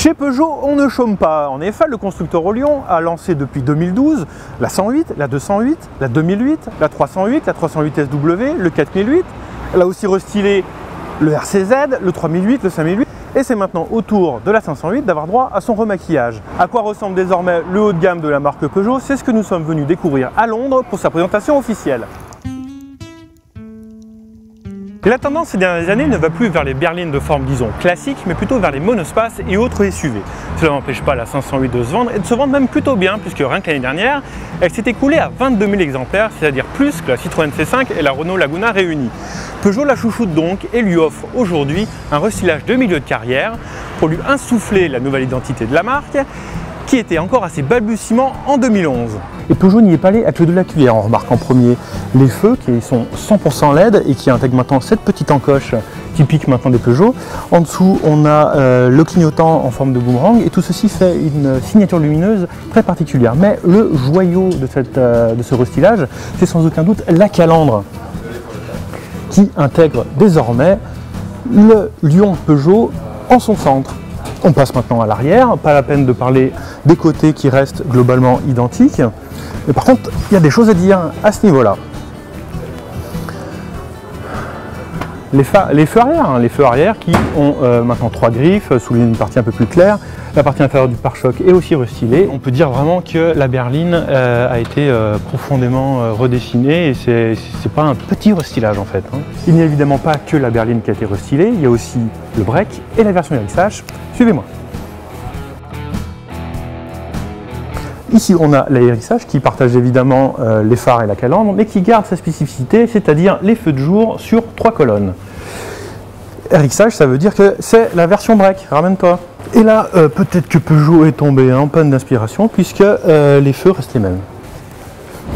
Chez Peugeot, on ne chôme pas. En effet, le constructeur au Lyon a lancé depuis 2012 la 108, la 208, la 2008, la 308, la 308 SW, le 4008. Elle a aussi restylé le RCZ, le 3008, le 5008. Et c'est maintenant au tour de la 508 d'avoir droit à son remaquillage. À quoi ressemble désormais le haut de gamme de la marque Peugeot? C'est ce que nous sommes venus découvrir à Londres pour sa présentation officielle. Et la tendance ces dernières années ne va plus vers les berlines de forme, disons, classique, mais plutôt vers les monospaces et autres SUV. Cela n'empêche pas la 508 de se vendre et de se vendre même plutôt bien, puisque rien que l'année dernière, elle s'est écoulée à 22 000 exemplaires, c'est-à-dire plus que la Citroën C5 et la Renault Laguna réunies. Peugeot la chouchoute donc et lui offre aujourd'hui un restylage de milieu de carrière pour lui insuffler la nouvelle identité de la marque, qui était encore à ses balbutiements en 2011. Et Peugeot n'y est pas allé avec le de la cuillère. On remarque en premier les feux qui sont 100% LED et qui intègrent maintenant cette petite encoche typique maintenant des Peugeot. En dessous, on a le clignotant en forme de boomerang et tout ceci fait une signature lumineuse très particulière. Mais le joyau de ce restylage, c'est sans aucun doute la calandre qui intègre désormais le lion Peugeot en son centre. On passe maintenant à l'arrière, pas la peine de parler des côtés qui restent globalement identiques. Mais par contre, il y a des choses à dire à ce niveau-là. Les feux arrière qui ont maintenant 3 griffes, soulignent une partie un peu plus claire. La partie inférieure du pare-choc est aussi restylée. On peut dire vraiment que la berline a été profondément redessinée et c'est pas un petit restylage en fait. Il n'y a évidemment pas que la berline qui a été restylée, il y a aussi le break et la version hérissage. Suivez-moi. Ici, on a l'ahérissage qui partage évidemment les phares et la calandre, mais qui garde sa spécificité, c'est-à-dire les feux de jour sur 3 colonnes. Hérissage, ça veut dire que c'est la version break, ramène-toi. Et là, peut-être que Peugeot est tombé en panne d'inspiration, puisque les feux restent les mêmes.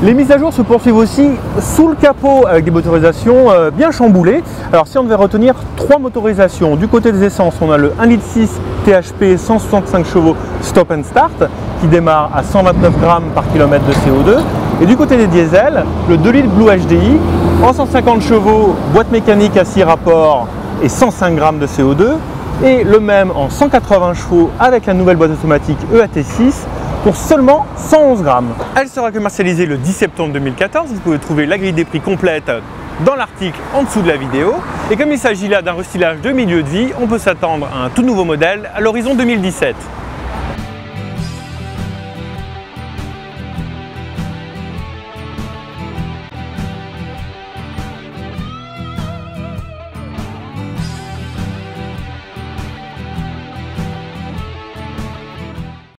Les mises à jour se poursuivent aussi sous le capot avec des motorisations bien chamboulées. Alors si on devait retenir 3 motorisations, du côté des essences, on a le 1,6 litre THP 165 chevaux Stop and Start qui démarre à 129 grammes par kilomètre de CO2. Et du côté des diesels, le 2 litres Blue HDI en 150 chevaux, boîte mécanique à 6 rapports et 105 grammes de CO2. Et le même en 180 chevaux avec la nouvelle boîte automatique EAT6 pour seulement 111 grammes. Elle sera commercialisée le 10 septembre 2014. Vous pouvez trouver la grille des prix complète dans l'article en dessous de la vidéo. Et comme il s'agit là d'un restylage de milieu de vie, on peut s'attendre à un tout nouveau modèle à l'horizon 2017.